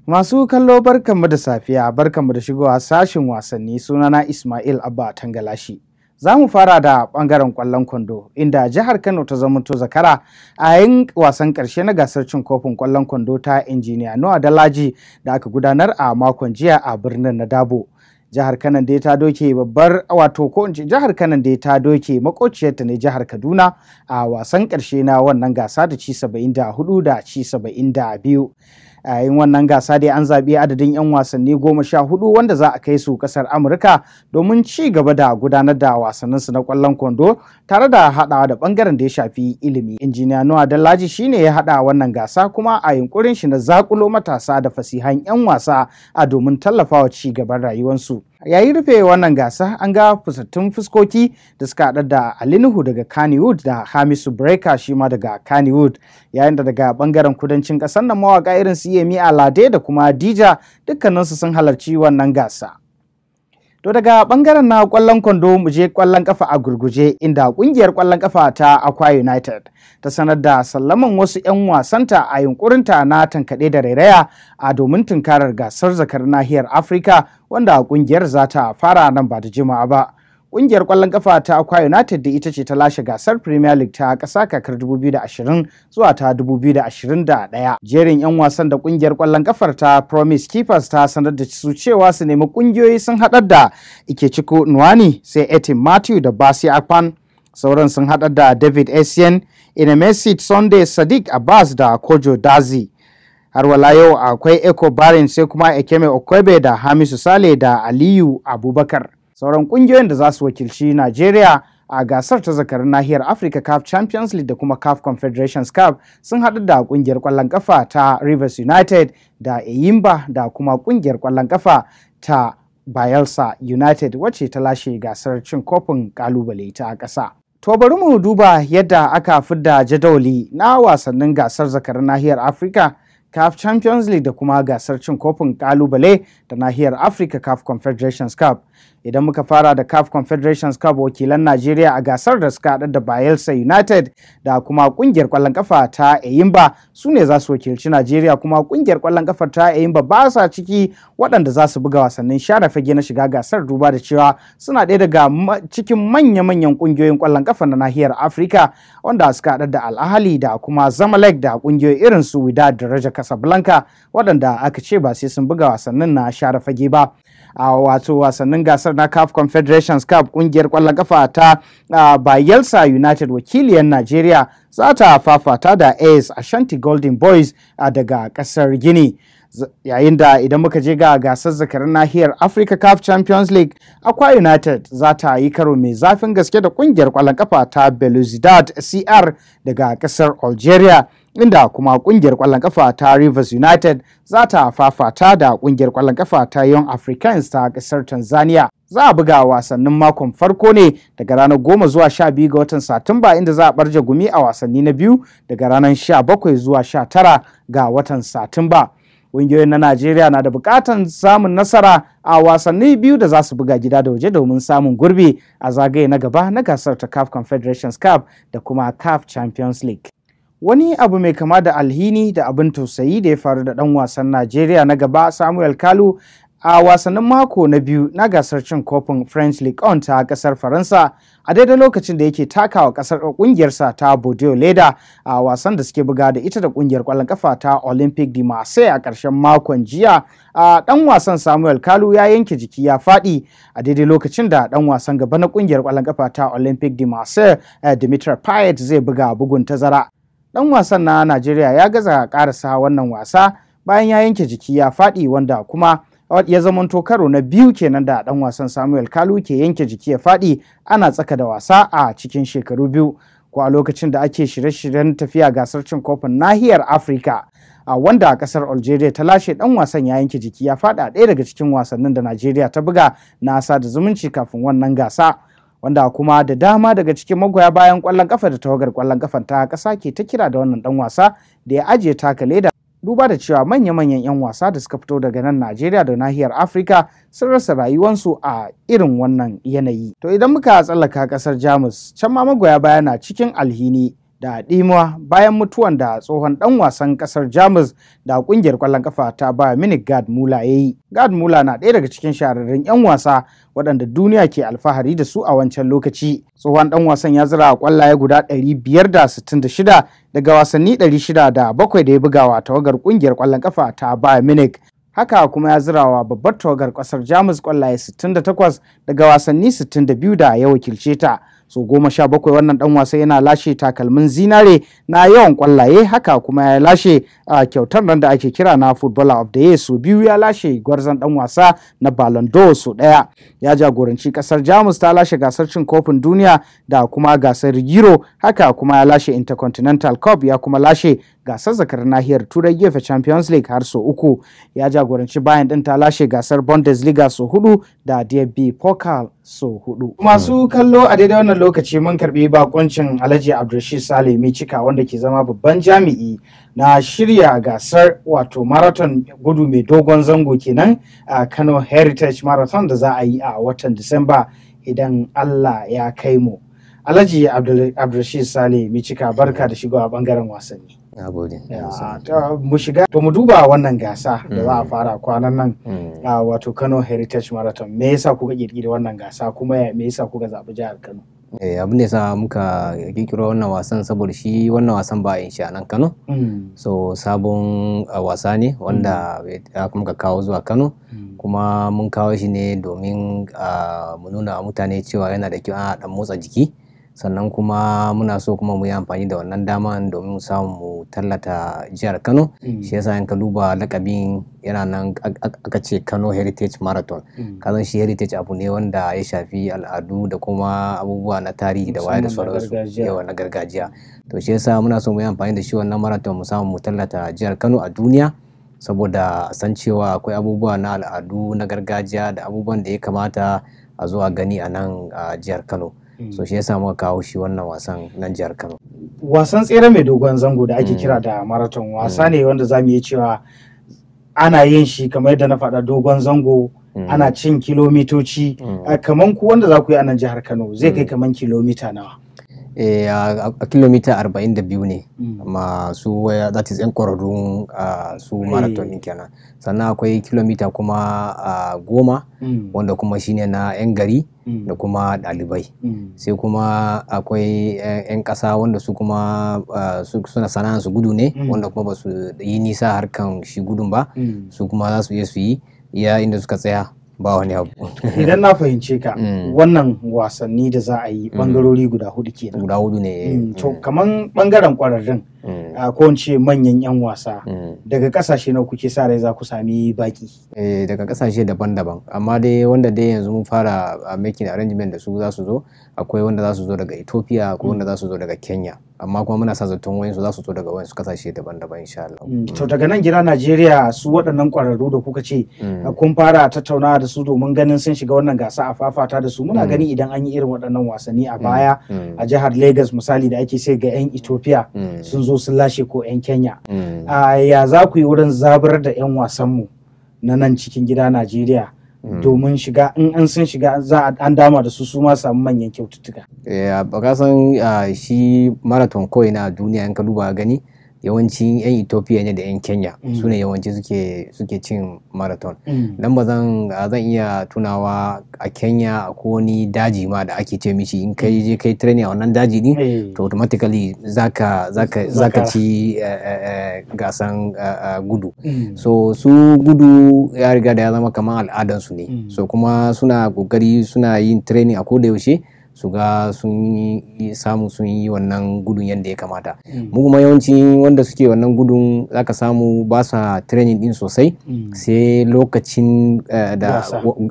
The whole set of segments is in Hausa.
Masu kallo barkanmu da safiya, barkanmu da shigowa sashin wasanni. Sunana Ismail Abba Tangalashi. Za mu fara da bangaren kwallon kwando inda jihar Kano ta zamanto zakara a yayin wasan karshe na gasar cin kofin kwallon kwando ta Injiniya Noah Dalaji da aka gudanar a makon jiya a birnin na Dabo. Jihar Kano dai ta doke babbar jihar Kano dai ta doke makociyarta ne jihar Kaduna a wasan karshe na wannan gasa da ci 74 da ci 72. A yayin wannan gasa dai an zaɓi adadin 'yan wasanni 14 wanda za a kai su ƙasar Amurka domin ci gaba da gudanar da wasanninsu na ƙwallon kwando tare da haɗawa da ɓangaren da ya shafi ilimi. Injiniya Noah Dalaji shine ya haɗa wannan gasa kuma a yunkurin shi na zakulo matasa da fasihan 'yan wasa a domin tallafawa ci gaban rayuwarsu. Yayin rufe wannan gasa an ga fusatattun fuskoki da suka haɗa da Ali Nuhu daga Kannywood da Hamisu Breaker shi ma daga Kannywood, yayin da daga bangaren kudancin ƙasar nan mawaƙa irin su Yemi Alade da kuma Dija dukkaninsu sun halarci wannan gasa. To daga bangaren na kwallon kwando mu je kwallon kafa a gurguje inda kungiyar kwallon kafa ta Akwa United ta sanar da sallaman wasu 'yan wasanta a yunkurinta na tankaɗe da rairaya a domin tunkarar gasar zakar nahiyar Afirka wanda kungiyar za ta fara nan ba da jimawa ba. Kungiyar kwallon kafa ta Akwa United da ita ce ta lashe gasar Premier League ta ƙasa kakar 2020 zuwa ta 2021. Jerin 'yan wasan da kungiyar kwallon kafar ta Promise Keepers ta sanar da su cewa su nemi kungiyoyi sun haɗar da Ikechukwu Nwani, sai Etim Matthew da Basi Akpan. Sauran sun haɗar da David Essien, Inemesit Sunday, Sadiq Abbas da Kojo Dazi. Har wala yau akwai Eko Barin, sai kuma Ekeme Okwebe da Hamisu Sale da Aliyu Abubakar. Sauran kungiyoyin da za su wakilci Najeriya a gasar ta zakarin nahiyar Africa CAF Champions League da kuma CAF Confederations Cup sun haɗu da kungiyar ƙwallon ƙafa ta Rivers United da Eyimba da kuma kungiyar ƙwallon ƙafa ta Bayelsa United wacce ta lashe gasar cin kofin ƙalubale ta ƙasa. To bari mu duba yadda aka fidda jadawali na wasannin gasar zakarin nahiyar Africa CAF Champions League da kuma gasar cin kofin ƙalubale da nahiyar Africa CAF Confederations Cup. Idan muka fara da CAF Confederations Cup, wakilan Najeriya a gasar da suka haɗa da Bayelsa United da kuma ƙungiyar ƙwallon ƙafa ta Eyimba su ne za su wakilci Najeriya, kuma ƙungiyar ƙwallon ƙafa ta Eyimba ba sa ciki waɗanda za su buga wasannin share fage na shiga gasar, duba da cewa suna ɗaya daga cikin manya-manyan ƙungiyoyin ƙwallon ƙafa na nahiyar Afirka wanda suka haɗa da Al Ahly da kuma Zamalek da ƙungiyoyi irin su Wydad da Raja Casablanca waɗanda aka ce ba sai sun buga wasannin na share fage ba. A wato wasannin gasar na CAF Confederations Cup, kungiyar kwallon kafa ta Bayelsa United wakiliyar Najeriya za ta fafata da AS Ashanti Golden Boys daga kasar Gini. Yayin da idan muka je ga gasar zakarin nahiyar Africa CAF Champions League, Akwa United za ta yi karo mai zafin gaske da kungiyar kwallon kafa ta Belouizdad CR daga kasar Algeria, inda kuma kungiyar kwallon kafa ta Rivers United za ta fafata da kungiyar kwallon kafa ta Young Africans ta kasar Tanzania. Za a buga wasannin makon farko ne daga ranar 10 zuwa 12 ga watan Satumba, inda za a barje gumi a wasanni na biyu daga ranar 17 zuwa 19 ga watan Satumba. Ƙungiyoyin na Najeriya na da buƙatar samun nasara a wasanni biyu da za su buga gida da waje domin samun gurbi a zagaye na gaba na gasar ta CAF Confederations Cup da kuma CAF Champions League. Wani abu mai kama da alhini da abin tausayi da ya faru da ɗan wasan Najeriya na gaba Samuel Kalu a wasannin mako na biyu na gasar cin kofin French Ligue 1 ta kasar Faransa a daidai lokacin da yake takawa kasar kungiyarsa ta Bordeaux leda a wasan da suke buga da ita da kungiyar kwallon kafa ta Olympique de Marseille a ƙarshen makon jiya. Dan wasan Samuel Kalu ya yanke jiki ya faɗi a daidai lokacin da dan wasan gaba na kungiyar kwallon kafa ta Olympique de Marseille Dimitri Payet zai buga bugun tazara. Dan wasan na Najeriya ya gaza karasa wannan wasa bayan ya yanke jiki ya faɗi, wanda kuma ya zamanto karo na biyu kenan da dan wasan Samuel Kalu ke yanke jiki ya faɗi ana tsaka da wasa a cikin shekaru biyu, ko a lokacin da ake shirye-shiryen tafiya gasar cin kofin nahiyar Afirka wanda a kasar Algeria ta lashe. Dan wasan ya yanke jiki ya faɗi a ɗaya daga cikin wasannin da Najeriya ta buga na sada zumunci kafin wannan gasa, wanda kuma da dama daga cikin magoya bayan kwallon kafa da tawagar kwallon kafan ta ƙasa ke ta kira da wannan dan wasa da ya ajiye taka leda, duba da cewa manya-manyan 'yan wasa da suka fito daga nan Najeriya da nahiyar Afirka sun rasa rayuwansu a irin wannan yanayi. To idan muka tsallaka kasar Jamus, can ma magoya baya na cikin alhini da ɗimuwa bayan mutuwan da tsohon ɗan wasan ƙasar Jamus da ƙungiyar ƙwallon ƙafa ta Bayern Munich Gerd Müller ya yi. Gerd Müller na ɗaya daga cikin shahararrun 'yan wasa waɗanda duniya ke alfahari da su a wancan lokaci. Tsohon ɗan wasan ya zira ƙwallaye guda 566 daga wasanni 607 da ya bugawa tawagar ƙungiyar ƙwallon ƙafa ta Bayern Munich. Haka kuma ya zirawa babbar tawagar ƙasar Jamus ƙwallaye 68 daga wasanni 62 da ya wakilce ta. So 17 wannan dan wasa yana lashe takalmin zinare na yawan kwallaye, haka kuma ya lashe kyautar nan da ake kira na Footballer of the Year so biyu, ya lashe gwarzon dan wasa na Ballon d'Or so daya. Ya jagoranci kasar Jamus ta lashe gasar cin kofin duniya da kuma gasar Euro, haka kuma ya lashe Intercontinental Cup, ya kuma lashe gasar zakar nahiyar Turai gefe Champions League har so 3. Ya jagoranci Bayern din ta lashe gasar Bundesliga so 4 da DFB Pokal so 4. Masu kallo, a daidai wannan lokaci mun karbi bakoncin Alhaji Abdulrashid Sale Micika, wanda ke zama babban jami'i na shirya gasar wato marathon gudu mai dogon zango kenan a Kano Heritage Marathon da za a yi a watan Disamba idan Allah ya kai mu. Alhaji Abdulrashid Sale Micika, barka da shigowa bangaren wasanni. Mu shiga to mu duba wannan gasa da za a fara kwanan nan wato Kano Heritage Marathon. Me yasa kuka kirkiri wannan gasa, kuma me yasa kuka zaɓi jihar Kano? Abin da yasa muka kirkiro wannan wasan saboda shi wannan wasan ba yin shi a nan Kano. So sabon wasa ne wanda muka kawo zuwa Kano, kuma mun kawo shi ne domin mu nuna mutane cewa yana da kyau ana dan motsa jiki, sannan kuma muna so kuma mu yi amfani da wannan daman domin mu samu mu tallata jihar Kano. Shi yasa in ka duba lakabin yana nan aka ce Kano Heritage Marathon. Kazan shi heritage abu ne wanda ya shafi al'adu da kuma abubuwa na tarihi da waye da sauransu, yawa na gargajiya. To shi yasa muna so mu yi amfani da shi wannan marathon mu samu mu tallata jihar Kano a duniya, saboda san cewa akwai abubuwa na al'adu na gargajiya da abubuwan da ya kamata a zo a gani a nan a jihar Kano. So shi yasa muka kawo shi wannan wasan nan jihar Kano. Wasan tsere mai dogon zango da ake kira da marathon wasa ne wanda zamu iya cewa ana yin shi kamar yadda na faɗa dogon zango, ana cin kilomitoci. Kaman ku wanda za ku yi a nan jihar Kano zai kai kaman kilomita nawa? A kilomita 42 ne, amma su that is yan kwararrun su marathon din kenan. Sannan akwai kilomita kuma 10 wanda kuma shine na yan gari da kuma ɗalibai. Sai kuma akwai yan ƙasa wanda su kuma suna sana'ar su gudu ne, wanda kuma ba su yi nisa harkan shi gudun ba, su kuma za su iya su yi iya inda suka tsaya ba wani abu. Idan na fahimce ka, wannan wasanni da za a yi bangarori guda 4 kenan. Guda 4 ne. To kaman bangaren kwararrun ko in ce manyan 'yan wasa daga kasashe na kuke sa rai za ku sami baki? Daga kasashe daban-daban, amma dai wanda dai yanzu mun fara making arrangement da su za su zo, akwai wanda za su zo daga Ethiopia, akwai wanda za su zo daga Kenya, amma kuma muna sa zaton wayansu za su zo daga wayansu kasashe daban-daban insha Allah. To daga nan gida Najeriya, su waɗannan kwararru da kuka ce kun fara tattaunawa da su domin ganin sun shiga wannan gasa a fafata da su. Muna gani idan an yi irin waɗannan wasanni a baya a jihar Lagos misali da ake sai ga 'yan Ethiopia sun zo sun lashe ko 'yan Kenya. Ya za ku yi wurin zabar da 'yan wasanmu na nan cikin gida Najeriya domin shiga, in an sun shiga za an dama da su ma samu manyan kyaututtuka? Ka san shi marathon kawai na duniya in ka duba gani yawancin 'yan Ethiopia ne da 'yan Kenya su ne yawanci suke cin marathon. Dan ba zan iya tunawa a Kenya ko wani daji ma da ake ce mishi in kai je kai training a wannan daji din to automatically zaka ci gasan gudu. So su gudu ya riga da ya zama kamar al'adansu ne. So kuma suna kokari suna yin training a koda yaushe su ga sun yi wannan gudun yadda ya kamata. Mu kuma yawanci wanda suke wannan gudun zaka samu ba sa training din sosai, sai lokacin da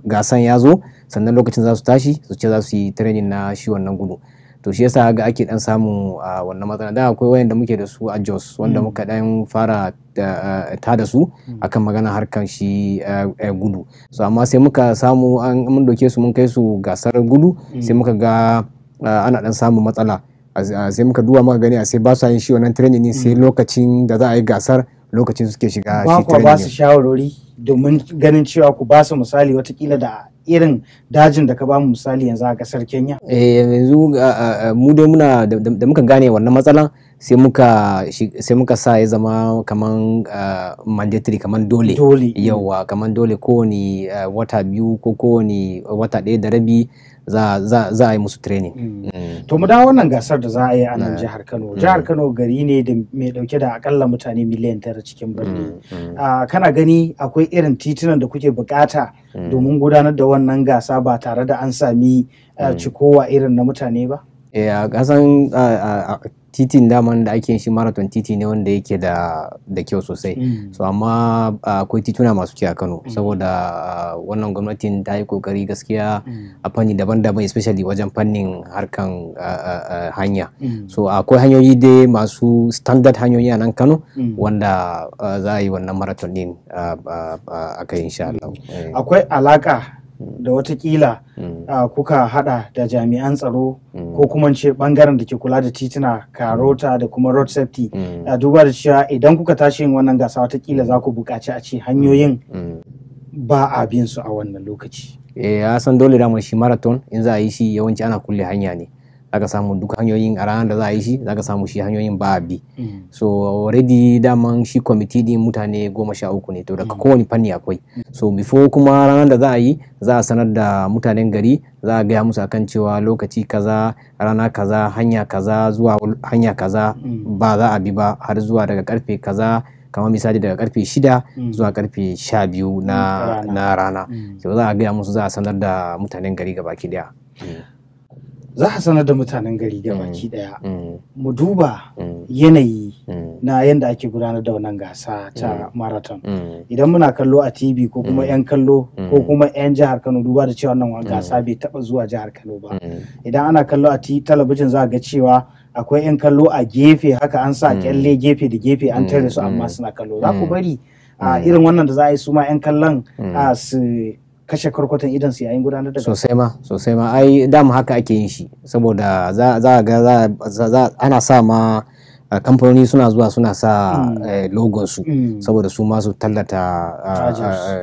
gasan ya zo sannan lokacin za su tashi su ce za su yi training na shi wannan gudu. To shi yasa ga ake dan samu wannan matsala. Da akwai wayanda muke da su a Jos wanda muka dan fara ta da su akan magana harkan shi gudu. So amma sai muka samu mun doke su mun kai su gasar gudu, sai muka ga ana dan samu matsala. Sai muka duba muka gani sai ba su yin shi wannan training sai lokacin da za a yi gasar lokacin suke shiga shi training. Ba su shawarwari domin ganin cewa ku ba su misali watakila da irin dajin da ka ba mu misali yanzu a kasar Kenya? Yanzu mu dai muna da muka gane wannan matsalan sai muka sa ya zama kaman mandatory, kaman dole yawa, kaman dole kowane wata 2 ko kowane wata 1 da rabi za a yi musu training. To mu dawo wannan gasar da za a yi a nan jihar Kano. Jihar Kano gari ne da mai dauke da akalla mutane miliyan 9 cikin birni. Kana gani akwai irin titunan da kuke bukata domin gudanar da wannan gasa ba tare da an sami cikowa irin na mutane ba? A kasan titin daman da ake shi marathon titi ne wanda yake da kyau sosai. So amma akwai tituna masu kyau a Kano saboda wannan gwamnatin ta yi kokari gaskiya a fanni daban-daban, especially wajen fannin harkan hanya. So akwai hanyoyi dai masu standard hanyoyi a nan Kano wanda za a yi wannan marathon din a kai insha Allah. Akwai alaka da watakila kuka hada da jami'an tsaro ko kuma ce bangaren da ke kula da tituna, karota da kuma road safety, duba da cewa idan kuka tashi yin wannan gasa watakila za ku buƙaci a ce hanyoyin ba a bin su a wannan lokaci. Ya san dole da shi marathon in za a yi shi yawanci ana kulle hanya ne, zaka samu duk hanyoyin a ranar da za a yi shi zaka samu shi hanyoyin ba a bi. So already daman shi kwamiti din mutane 13 ne, to daga kowane fanni akwai. So before kuma ranar da za a yi za a sanar da mutanen gari, za a gaya musu akan cewa lokaci kaza, rana kaza, hanya kaza zuwa hanya kaza ba za a bi ba har zuwa daga karfe kaza, kamar misali daga karfe 6 zuwa karfe 12 na rana. So za a gaya musu, za a sanar da mutanen gari gabaki daya. Za a sanar da mutanen gari gabaki daya. Mu duba yanayi na yadda ake gudanar da wannan gasa ta marathon. Idan muna kallo a TV ko kuma 'yan kallo ko kuma 'yan jihar Kano, duba da cewa wannan gasa bai taba zuwa jihar Kano ba. Idan ana kallo a talabijin za a ga cewa akwai 'yan kallo a gefe haka, an sa kyalle gefe da gefe an tare su amma suna kallo. Za ku bari irin wannan da za a yi su ma 'yan kallon su kashe karkwatan idan su yayin gudanar da sosai ma ai dama haka ake yin shi, saboda za ga ana sa ma kamfanoni suna zuwa suna sa logon su saboda su ma su tallata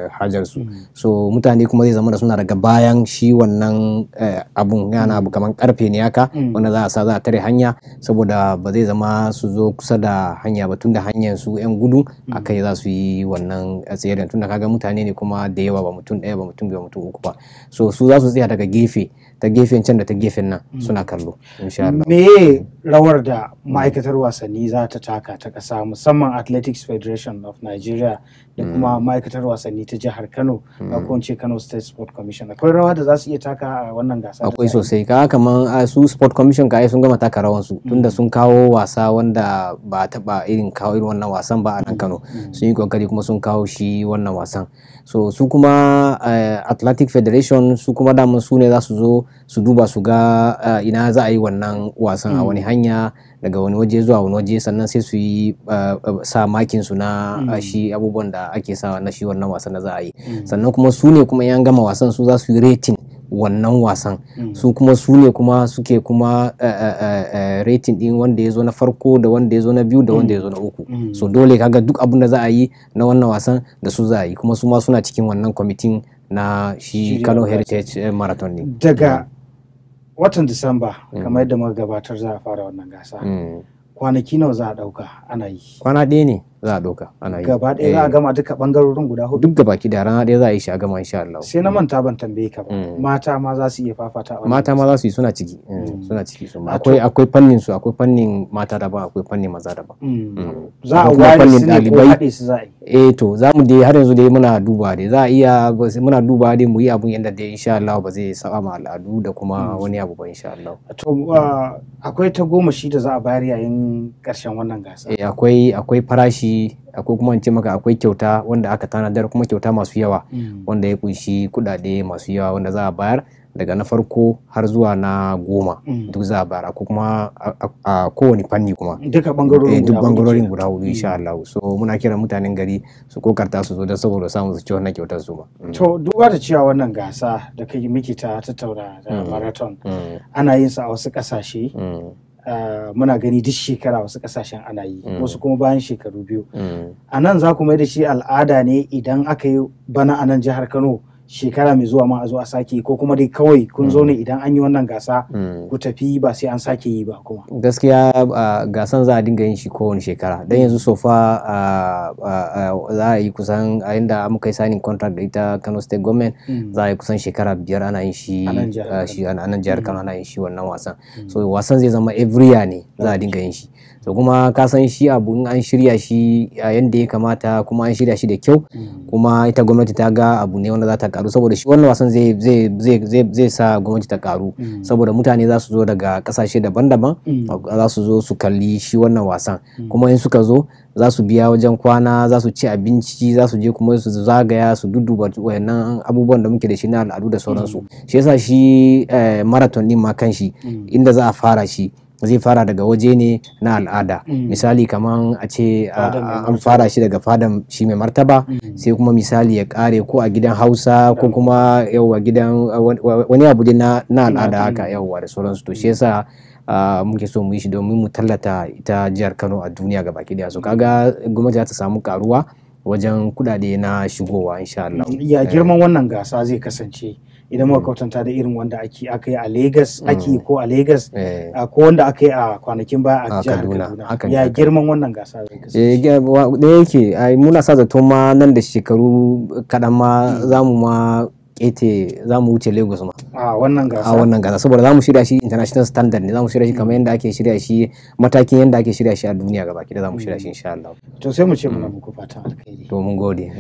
hajar su. So mutane kuma zai zama da suna daga bayan shi wannan abun, yana abu kaman karfe ne haka wanda za a tare hanya, saboda ba zai zama su zo kusa da hanya ba, tunda hanyar su yan gudu akai za su yi wannan tseren, tunda kaga mutane ne kuma da yawa, ba mutum ɗaya ba, mutum biyu, mutum uku ba. So su za su tsaya daga gefe, ta gefen can da ta gefen nan suna kallo insha Allah. Me rawar da ma'aikatar wasanni za ta taka ta kasa, musamman Athletics Federation of Nigeria da kuma ma'aikatar wasanni ta jihar Kano ko in ce Kano State Sport Commission, akwai rawa da za su iya taka a wannan gasa? Akwai sosai, kaman su Sport Commission sun gama taka rawan su, tunda sun kawo wasa wanda ba taba irin kawo irin wannan wasan ba a nan Kano. Sun yi kokari kuma sun kawo shi wannan wasan. So su kuma Athletic Federation su kuma daman su ne za su zo su duba su ga ina za a yi wannan wasan, a wani hanya, daga wani waje zuwa wani waje, sannan sai su yi sa makin su na shi abubuwan da ake sa na shi wannan wasan da za a yi. Sannan kuma su ne kuma yan gama wasan su za su yi rating wannan wasan. Su kuma suke kuma rating din wanda ya zo na farko da wanda ya zo na biyu da wanda ya zo na uku. So dole kaga duk abun da za a yi na wannan wasan da su za a yi, kuma su ma suna cikin wannan kwamitin na shi Kano Heritage Marathon ne. Daga watan Disamba kamar yadda muka gabatar za a fara wannan gasa. Kwanaki nawa za a dauka ana yi? Kwana ɗaya ne za a dauka ana yi. Gaba ɗaya za a gama duka bangarorin guda hudu? Duk gabaki da rana ɗaya za a yi shi a gama insha Allah. Sai na manta ban tambaye ka ba, mata ma za su iya fafata? Mata ma za su yi, suna ciki suna ciki su ma. Akwai fannin su, akwai fannin mata daban, akwai fannin maza daban. Za a ware su ne ko haɗe su za a yi? To za mu dai har yanzu dai muna duba dai, za a iya muna duba dai mu yi abun yadda dai insha Allah ba zai saba ma al'adu da kuma wani abu ba insha Allah. To akwai ta goma shi da za a bayar yayin ƙarshen wannan gasa? Akwai farashi, akwai kuma in ce maka akwai kyauta wanda aka tanadar, kuma kyauta masu yawa wanda ya kunshi kudade masu yawa wanda za a bayar daga na farko har zuwa na 10 duk za a bayar. Akwai kuma a kowane fanni kuma duka bangarorin guda hudu insha Allah. So muna kira mutanen gari su kokarta su zo don saboda samu su ci wannan kyautar su ma. To duba da cewa wannan gasa da kai miki ta tattauna da marathon ana yin sa a wasu kasashe, muna gani duk shekara wasu kasashen ana yi, wasu kuma bayan shekaru biyu. A nan za ku mai da shi al'ada ne idan aka yi bana a nan jihar Kano shekara mai zuwa ma a zo a sake, ko kuma dai kawai kun zo ne idan an yi wannan gasa ku tafi ba sai an sake yi ba? Kuma gaskiya gasan za a dinga yin shi kowane shekara, dan yanzu sofa za a yi kusan a inda muka yi signing contract da ita Kano State Government, za a yi kusan shekara 5 ana yin shi a nan jihar Kano ana yin shi wannan wasan. So wasan zai zama every year ne za a dinga yin shi. So kuma ka san shi abu in an shirya shi yanda ya kamata kuma an shirya shi da kyau, kuma ita gwamnati ta ga abu ne wanda za ta karu, saboda shi wannan wasan zai sa gwamnati ta karu, saboda mutane za su zo daga kasashe daban-daban za su zo su kalli shi wannan wasan, kuma in suka zo za su biya wajen kwana, za su ci abinci, za su je kuma su zagaya su dudduba wayannan abubuwan da muke da shi na al'adu da sauransu. Shi yasa shi marathon din ma kanshi inda za a fara shi zai fara daga waje ne na al'ada. Misali kaman a ce an fara shi daga fadan shi mai martaba, sai kuma misali ya kare ko a gidan Hausa ko kuma yawa gidan wani abu na al'ada haka yawa da sauransu. To shi yasa muke so mu yi shi domin mu tallata ita jihar Kano a duniya gabaki daya. So kaga gwamnati za ta samu karuwa wajen kudade na shigowa insha Allah. Ya girman wannan gasa zai kasance idan muka kwatanta da irin wanda aka yi a Lagos, ko a Lagos ko wanda aka yi a kwanakin baya a jihar Kaduna? Ya girman wannan gasa zai kasance? Da yake muna sa zato ma nan da shekaru kaɗan ma za mu wuce Lagos ma a wannan gasa, saboda za mu shirya shi international standard ne, za mu shirya shi kamar yadda ake shirya shi, matakin yadda ake shirya shi a duniya gabaki da za mu shirya shi insha Allah. To sai mu ce muna muku fatan alkhairi. To mun gode.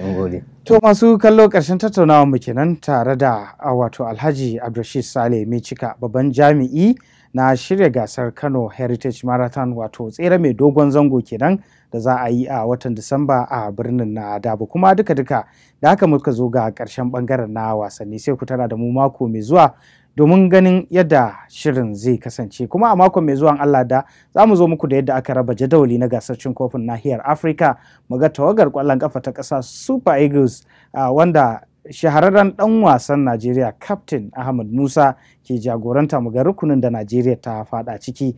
To masu kallo, karshen tattaunawar mu kenan tare da wato Alhaji Abdulrashid Saleh Micika, babban jami'i na shirya gasar Kano Heritage Marathon, wato tsere mai dogon zango kenan da za a yi a watan Disamba a birnin na Dabo. Kuma duka da haka muka zo ga ƙarshen ɓangaren na wasanni, sai ku tara da mu mako mai zuwa domin ganin yadda shirin zai kasance. Kuma a mako mai zuwan Allah da za mu zo muku da yadda aka raba jadawali na gasar cin kofin nahiyar Afirka, mu ga tawagar ƙwallon ƙafa ta ƙasa Super Eagles wanda shahararren ɗan wasan Najeriya Captain Ahmad Musa ke jagoranta, mu ga rukunin da Najeriya ta fada ciki.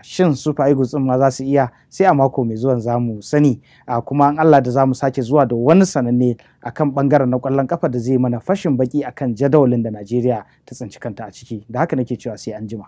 Shin Super Eagles ɗin ma za su iya? Sai a mako mai zuwan za mu sani. Kuma an Allah da za mu sake zuwa da wani sananne akan bangaren na ƙwallon kafa da zai mana fashin baki akan jadawalin da Najeriya ta tsinci kanta a ciki. Da haka nake cewa sai an jima.